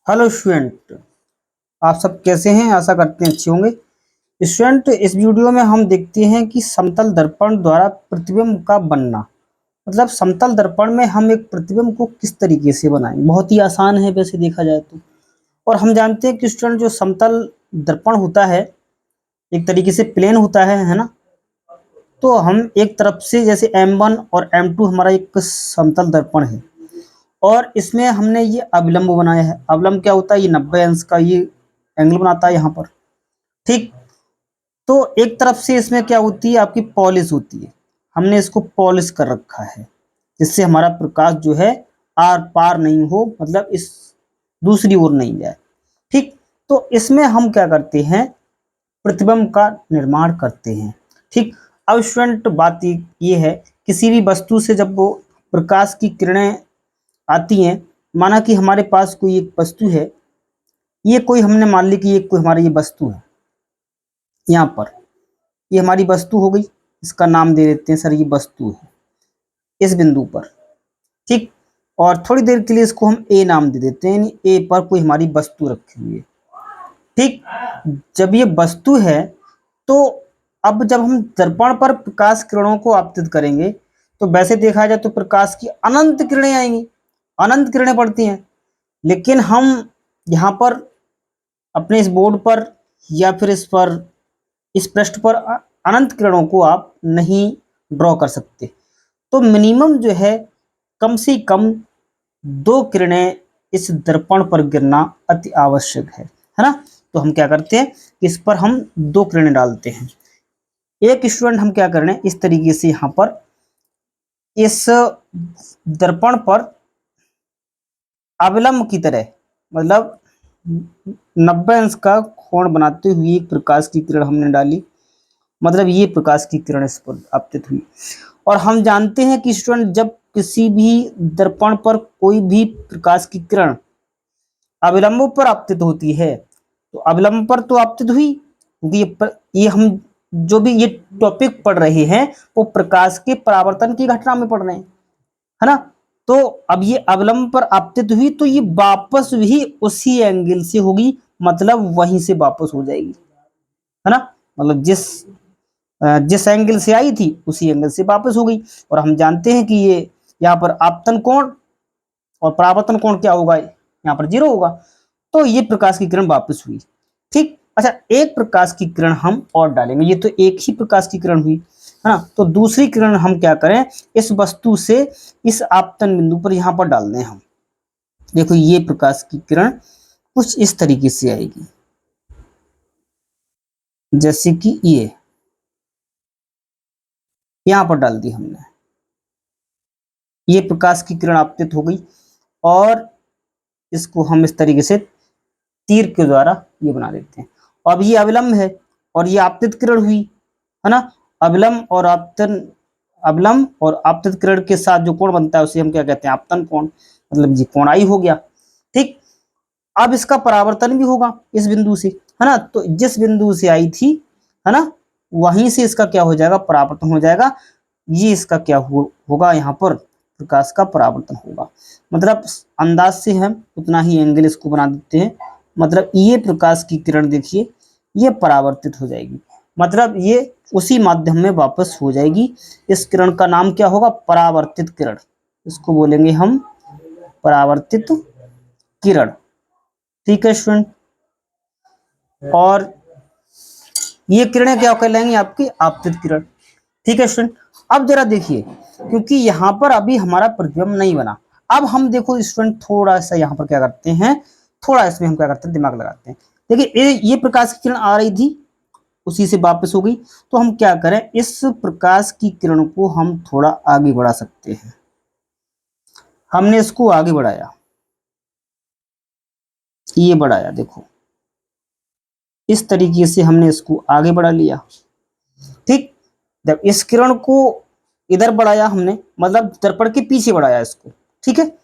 Hello student, आप सब कैसे हैं? आशा करते हैं अच्छे होंगे। स्टूडेंट, इस वीडियो में हम देखते हैं कि समतल दर्पण द्वारा प्रतिबिंब का बनना। मतलब समतल दर्पण में हम एक प्रतिबिंब को किस तरीके से बनाएं। बहुत ही आसान है वैसे देखा जाए तो। और हम जानते हैं कि स्टूडेंट जो समतल दर्पण होता है एक तरीके से प्लेन होता है ना। तो हम एक तरफ से जैसे M1 और M2 हमारा एक समतल दर्पण है और इसमें हमने ये अविलंब बनाया है। अविलंब क्या होता है? ये 90 अंश का ये एंगल बनाता है यहाँ पर। ठीक, तो एक तरफ से इसमें क्या होती है? आपकी पॉलिश होती है। हमने इसको पॉलिश कर रखा है जिससे हमारा प्रकाश जो है आर पार नहीं हो, मतलब इस दूसरी ओर नहीं जाए। ठीक, तो इसमें हम क्या करते हैं? प्रतिबिंब का निर्माण करते हैं। ठीक, अब स्टूडेंट बात ये है, किसी भी वस्तु से जब वो प्रकाश की किरणें आती हैं, माना कि हमारे पास कोई एक वस्तु है, ये कोई हमने मान ली कि ये कोई हमारी ये वस्तु है, यहाँ पर ये हमारी वस्तु हो गई। इसका नाम दे देते हैं सर ये वस्तु है इस बिंदु पर। ठीक, और थोड़ी देर के लिए इसको हम ए नाम दे देते हैं, यानी ए पर कोई हमारी वस्तु रखी हुई है। ठीक, जब ये वस्तु है तो अब जब हम दर्पण पर प्रकाश किरणों को आपतित करेंगे तो वैसे देखा जाए तो प्रकाश की अनंत किरणें आएंगी, अनंत किरणें पड़ती हैं। लेकिन हम यहाँ पर अपने इस बोर्ड पर या फिर इस पृष्ठ पर अनंत किरणों को आप नहीं ड्रॉ कर सकते। तो मिनिमम जो है कम से कम 2 किरणें इस दर्पण पर गिरना अति आवश्यक है ना। तो हम क्या करते हैं, इस पर हम 2 किरणें डालते हैं। एक स्टूडेंट हम क्या कर रहे हैं, इस तरीके से यहाँ पर इस दर्पण पर अविलंब की तरह, मतलब 90 अंश का कोण बनाते हुए एक प्रकाश की किरण हमने डाली, मतलब ये प्रकाश की किरण इस पर आपतित हुई। और हम जानते हैं कि स्टूडेंट जब किसी भी दर्पण पर कोई भी प्रकाश की किरण अविलंब पर आपतित होती है तो अविलंब पर तो आपतित हुई, क्योंकि ये हम जो भी ये टॉपिक पढ़ रहे हैं वो प्रकाश के परावर्तन की घटना में पढ़ रहे हैं, है ना। तो अब ये अवलंब पर आपतित हुई तो ये वापस भी उसी एंगल से होगी, मतलब वहीं से वापस हो जाएगी, है ना। मतलब जिस एंगल से आई थी उसी एंगल से वापस हो गई। और हम जानते हैं कि ये यहाँ पर आपतन कोण और परावर्तन कोण क्या होगा, यहाँ पर 0 होगा। तो ये प्रकाश की किरण वापस हुई। ठीक, अच्छा, एक प्रकाश की किरण हम और डालेंगे। ये तो एक ही प्रकाश की किरण हुई, है ना। तो दूसरी किरण हम क्या करें, इस वस्तु से इस आपतन बिंदु पर यहाँ पर डाल दें हम। देखो ये प्रकाश की किरण कुछ इस तरीके से आएगी, जैसे कि ये यहाँ पर डाल दी हमने। ये प्रकाश की किरण आपतित हो गई और इसको हम इस तरीके से तीर के द्वारा ये बना देते हैं। अब ये अविलंब है और ये आपतित किरण हुई, है ना। अविलंब और आपतित किरण के साथ जो कोण बनता है उसे हम क्या कहते हैं, आपतन कोण, मतलब ये कोणाई हो गया। ठीक, अब इसका परावर्तन भी होगा इस बिंदु से, है ना। तो जिस बिंदु से आई थी, है ना, वहीं से इसका क्या हो जाएगा, परावर्तन हो जाएगा। ये इसका क्या होगा, यहाँ पर प्रकाश का परावर्तन होगा। मतलब अंदाज से हम उतना ही एंगल इसको बना देते हैं। मतलब ये प्रकाश की किरण देखिए ये परावर्तित हो जाएगी, मतलब ये उसी माध्यम में वापस हो जाएगी। इस किरण का नाम क्या होगा, परावर्तित किरण। इसको बोलेंगे हम परावर्तित किरण। ठीक है स्टूडेंट, और ये किरणें क्या कहलाएंगी, आपकी आपतित किरण। ठीक है स्टूडेंट, अब जरा देखिए, क्योंकि यहाँ पर अभी हमारा प्रतिबिंब नहीं बना। अब हम देखो स्टूडेंट थोड़ा सा यहाँ पर क्या करते हैं, थोड़ा इसमें हम क्या करते हैं, दिमाग लगाते हैं। देखिए ये प्रकाश की किरण आ रही थी, उसी से वापस हो गई। तो हम क्या करें, इस प्रकाश की किरण को हम थोड़ा आगे बढ़ा सकते हैं। हमने इसको आगे बढ़ाया, ये बढ़ाया, देखो इस तरीके से हमने इसको आगे बढ़ा लिया। ठीक, जब इस किरण को इधर बढ़ाया हमने, मतलब दर्पण के पीछे बढ़ाया इसको। ठीक है,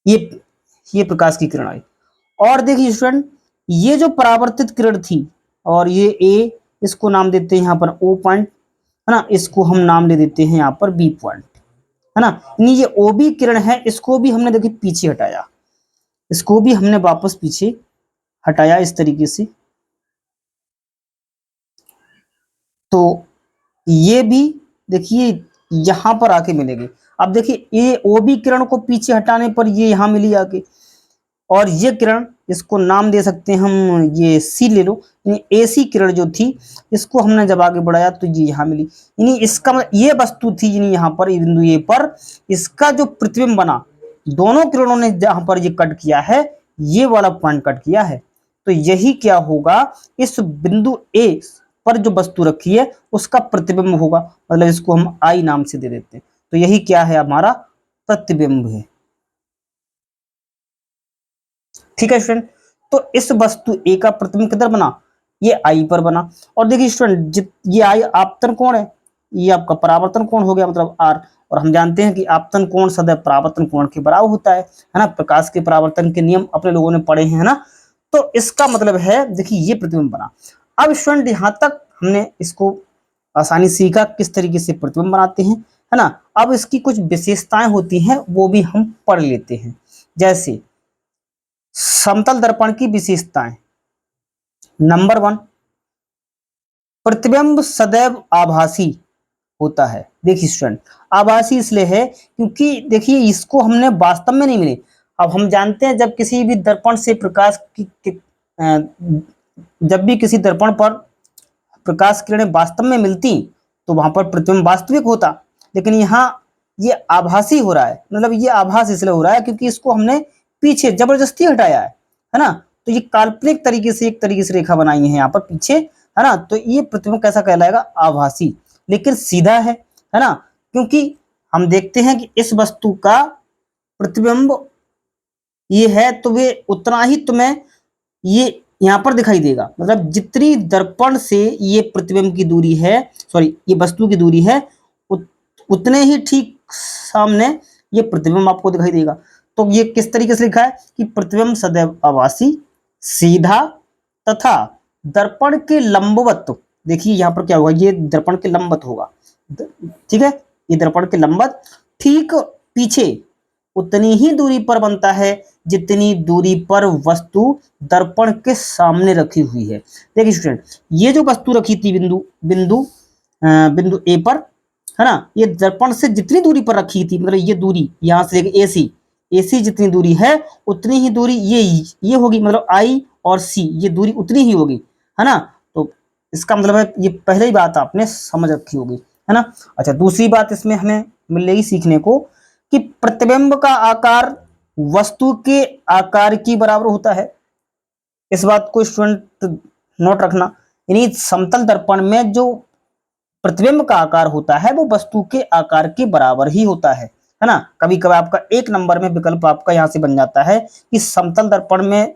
ये प्रकाश की किरण आई। और देखिए स्टूडेंट, ये जो परावर्तित किरण थी और ये ए, इसको नाम देते हैं यहाँ पर ओ पॉइंट, है ना। इसको हम नाम दे देते हैं यहाँ पर बी पॉइंट, है ना। ये ओ बी किरण है, इसको भी हमने देखिए पीछे हटाया, इसको भी हमने वापस पीछे हटाया इस तरीके से, तो ये भी देखिए यहां पर आके मिलेगी। अब देखिए ये ओ बी किरण को पीछे हटाने पर ये यहां मिली आके, और ये किरण इसको नाम दे सकते हैं हम, ये सी ले लो, एसी किरण जो थी इसको हमने जब आगे बढ़ाया तो ये यहाँ मिली, यानी इसका ये वस्तु थी यानी यहाँ पर बिंदु ए पर इसका जो प्रतिबिंब बना, दोनों किरणों ने जहां पर ये कट किया है, ये वाला पॉइंट कट किया है, तो यही क्या होगा, इस बिंदु ए पर जो वस्तु रखी है उसका प्रतिबिंब होगा, मतलब इसको हम आई नाम से दे देते हैं, तो यही क्या है हमारा प्रतिबिंब है। ठीक है स्टूडेंट, तो इस वस्तु ए का प्रतिबिंब किधर बना, ये आई पर बना। और देखिए स्टूडेंट ये आई आपतन कोण है, ये आपका परावर्तन कोण हो गया मतलब आर, और हम जानते हैं कि आपतन कोण सदैव परावर्तन कोण के बराबर होता है ना, प्रकाश के परावर्तन के नियम अपने लोगों ने पढ़े हैं, है ना। तो इसका मतलब है देखिए ये प्रतिबिंब बना। अब स्टूडेंट यहां तक हमने इसको आसानी सीखा किस तरीके से प्रतिबिंब बनाते हैं, है ना। अब इसकी कुछ विशेषताएं होती हैं वो भी हम पढ़ लेते हैं। जैसे समतल दर्पण की विशेषताएं, नंबर 1, प्रतिबिंब सदैव आभासी होता है। देखिए स्टूडेंट आभासी इसलिए है क्योंकि देखिए इसको हमने वास्तव में नहीं मिले। अब हम जानते हैं जब किसी भी दर्पण से प्रकाश जब भी किसी दर्पण पर प्रकाश किरणें वास्तव में मिलती तो वहां पर प्रतिबिंब वास्तविक होता, लेकिन यहाँ ये आभासी हो रहा है, मतलब ये आभास इसलिए हो रहा है क्योंकि इसको हमने पीछे जबरदस्ती हटाया है ना। तो ये काल्पनिक तरीके से एक तरीके से रेखा बनाई है यहाँ पर पीछे, है ना, तो ये प्रतिबिंब कैसा कहलाएगा, आभासी, लेकिन सीधा है ना, क्योंकि हम देखते हैं कि इस वस्तु का प्रतिबिंब ये है तो वे उतना ही तुम्हें ये यहाँ पर दिखाई देगा, मतलब जितनी दर्पण से ये प्रतिबिंब की दूरी है, सॉरी ये वस्तु की दूरी है, उतने ही ठीक सामने ये प्रतिबिंब आपको दिखाई देगा। तो ये किस तरीके से लिखा है कि प्रतिबिंब सदैव आभासी, सीधा तथा दर्पण के लंबवत। देखिए यहाँ पर क्या होगा, ये दर्पण के लंबवत होगा, ठीक है, ये दर्पण के लंबवत ठीक पीछे उतनी ही दूरी पर बनता है जितनी दूरी पर वस्तु दर्पण के सामने रखी हुई है। देखिए स्टूडेंट ये जो वस्तु रखी थी बिंदु ए पर, है ना, ये दर्पण से जितनी दूरी पर रखी थी, मतलब ये दूरी यहाँ से लेकर एसी जितनी दूरी है उतनी ही दूरी ये होगी, मतलब आई और सी ये दूरी उतनी ही होगी, है ना। तो इसका मतलब है ये पहले ही बात आपने समझ रखी होगी, है ना। अच्छा दूसरी बात इसमें हमें मिलेगी सीखने को कि प्रतिबिंब का आकार वस्तु के आकार की बराबर होता है। इस बात को स्टूडेंट नोट रखना, यानी समतल दर्पण में जो प्रतिबिंब का आकार होता है वो वस्तु के आकार के बराबर ही होता है ना। कभी कभी आपका एक नंबर में विकल्प आपका यहां से बन जाता है कि समतल दर्पण में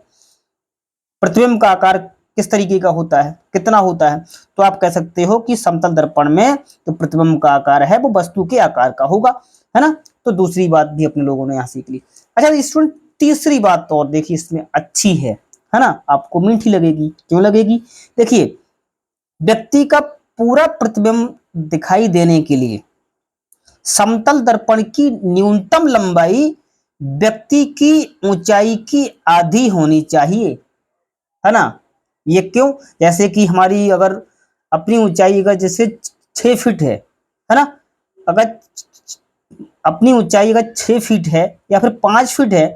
प्रतिबिंब का आकार किस तरीके का होता है, कितना होता है, तो आप कह सकते हो कि समतल दर्पण में जो प्रतिबिंब का आकार है वो वस्तु के आकार का होगा, है ना। तो दूसरी बात भी अपने लोगों ने यहाँ सीख ली। अच्छा स्टूडेंट तीसरी बात तो और देखिए इसमें अच्छी है ना, आपको मीठी लगेगी, क्यों लगेगी, देखिए व्यक्ति का पूरा प्रतिबिंब दिखाई देने के लिए समतल दर्पण की न्यूनतम लंबाई व्यक्ति की ऊंचाई की आधी होनी चाहिए, है ना। ये क्यों, जैसे कि हमारी अगर अपनी ऊंचाई अगर जैसे 6 फीट है ना, अगर अपनी ऊंचाई अगर 6 फीट है या फिर 5 फीट है,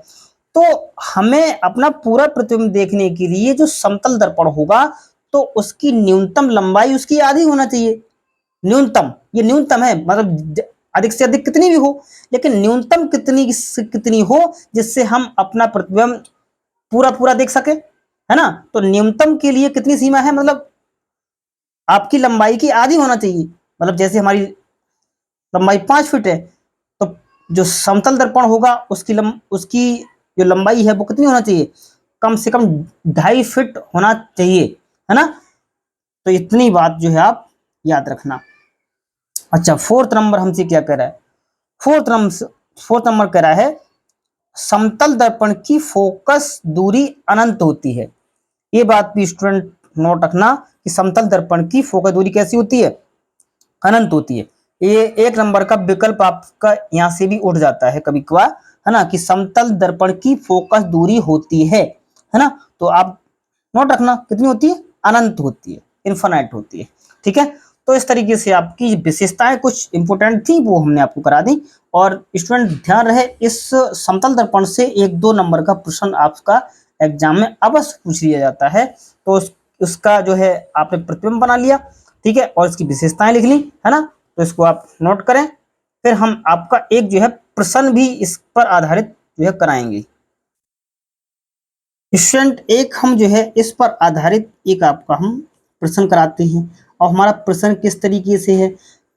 तो हमें अपना पूरा प्रतिबिंब देखने के लिए जो समतल दर्पण होगा तो उसकी न्यूनतम लंबाई उसकी आधी होना चाहिए। न्यूनतम, ये न्यूनतम है, मतलब अधिक से अधिक कितनी भी हो, लेकिन न्यूनतम कितनी हो जिससे हम अपना प्रतिबिंब पूरा देख सके, है ना। तो न्यूनतम के लिए कितनी सीमा है, मतलब आपकी लंबाई की आधी होना चाहिए, मतलब जैसे हमारी लंबाई 5 फीट है तो जो समतल दर्पण होगा उसकी जो लंबाई है वो कितनी होना चाहिए, कम से कम 2.5 फीट होना चाहिए, है ना। तो इतनी बात जो है आप याद रखना। अच्छा फोर्थ नंबर हमसे क्या कह रहा है, फोर्थ नंबर कह रहा है समतल दर्पण की फोकस दूरी अनंत होती है। ये बात भी स्टूडेंट नोट रखना कि समतल दर्पण की फोकस दूरी कैसी होती है, अनंत होती है। ये एक नंबर का विकल्प आपका यहां से भी उठ जाता है कभी कभार, है ना, कि समतल दर्पण की फोकस दूरी होती है ना। तो आप नोट रखना कितनी होती है, अनंत होती है, इन्फिनाइट होती है। ठीक है, तो इस तरीके से आपकी विशेषताएं कुछ इंपोर्टेंट थी वो हमने आपको करा दी। और स्टूडेंट ध्यान रहे, इस समतल दर्पण से 1-2 नंबर का प्रश्न आपका एग्जाम में अवश्य पूछ लिया जाता है। तो उसका जो है आपने प्रतिबिंब बना लिया, ठीक है, और इसकी विशेषताएं लिख ली, है ना। तो इसको आप नोट करें, फिर हम आपका एक जो है प्रश्न भी इस पर आधारित जो है कराएंगे। स्टूडेंट एक हम जो है इस पर आधारित एक आपका हम प्रश्न कराते हैं। और हमारा प्रश्न किस तरीके से है,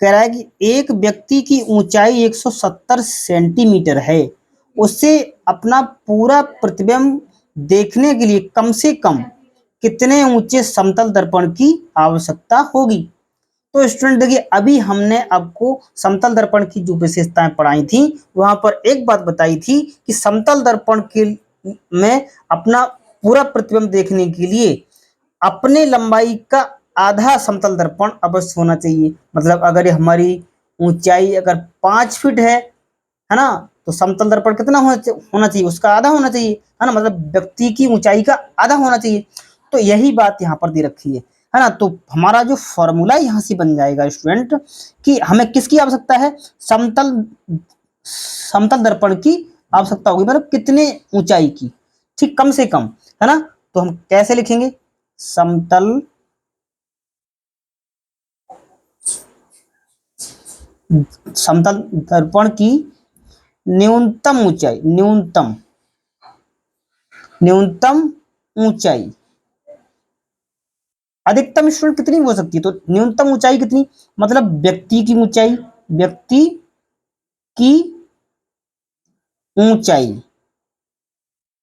कह रहा है कि एक व्यक्ति की ऊंचाई 170 सेंटीमीटर है, उसे अपना पूरा प्रतिबिंब देखने के लिए कम से कम कितने ऊंचे समतल दर्पण की आवश्यकता होगी। तो स्टूडेंट देखिए, अभी हमने आपको समतल दर्पण की जो विशेषताएं पढ़ाई थी, वहां पर एक बात बताई थी कि समतल दर्पण के में अपना पूरा प्रतिबिंब देखने के लिए अपने लंबाई का आधा समतल दर्पण अवश्य होना चाहिए। मतलब अगर हमारी ऊंचाई अगर 5 फीट है ना, तो समतल दर्पण कितना होना चाहिए, उसका आधा होना चाहिए, है ना, मतलब व्यक्ति की ऊंचाई का आधा होना चाहिए। तो यही बात यहाँ पर दे रखी है ना। तो हमारा जो फॉर्मूला यहाँ से बन जाएगा स्टूडेंट, कि हमें किसकी आवश्यकता है, समतल समतल दर्पण की आवश्यकता होगी, मतलब कितने ऊंचाई की, ठीक, कम से कम, है ना। तो हम कैसे लिखेंगे, समतल समतल दर्पण की न्यूनतम ऊंचाई, न्यूनतम ऊंचाई, अधिकतम स्टूडेंट कितनी हो सकती है, तो न्यूनतम ऊंचाई कितनी, मतलब व्यक्ति की ऊंचाई, व्यक्ति की ऊंचाई,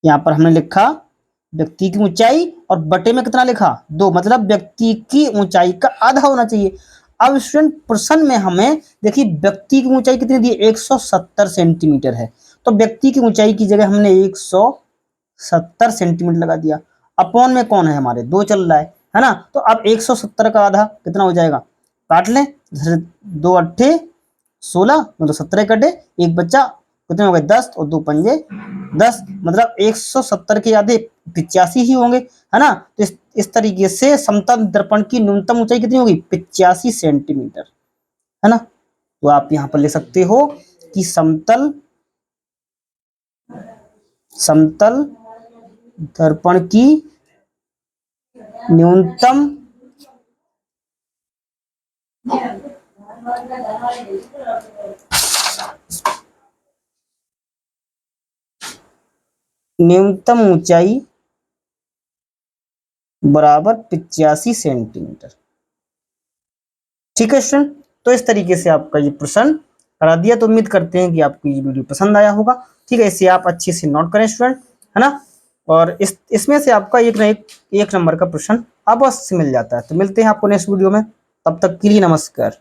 यहां पर हमने लिखा व्यक्ति की ऊंचाई और बटे में कितना लिखा, 2, मतलब व्यक्ति की ऊंचाई का आधा होना चाहिए। अब स्टूडेंट प्रश्न में हमें देखिए व्यक्ति की ऊंचाई कितनी दी, 170 सेंटीमीटर है, तो व्यक्ति की ऊंचाई की जगह हमने 170 सेंटीमीटर लगा दिया। अपॉन में कौन है हमारे, 2 चल रहा है ना। तो अब 170 का आधा कितना हो जाएगा, काट लें, 2 अट्ठे 16, मतलब 17 कटे, एक बच्चा, कितने हो गए 10 और 2 पंजे 10, मतलब 170 के आधे 85 ही होंगे, है ना। तो इस तरीके से समतल दर्पण की न्यूनतम ऊंचाई कितनी होगी, 85 सेंटीमीटर, है ना। तो आप यहां पर लिख सकते हो कि समतल दर्पण की न्यूनतम ऊंचाई बराबर 85 सेंटीमीटर। ठीक है स्टूडेंट, तो इस तरीके से आपका ये प्रश्न करा दिया। तो उम्मीद करते हैं कि आपको ये वीडियो पसंद आया होगा। ठीक है, इसे आप अच्छे से नोट करें स्टूडेंट, है ना। और इसमें से आपका एक नंबर का प्रश्न अवश्य मिल जाता है। तो मिलते हैं आपको नेक्स्ट वीडियो में, तब तक के लिए नमस्कार।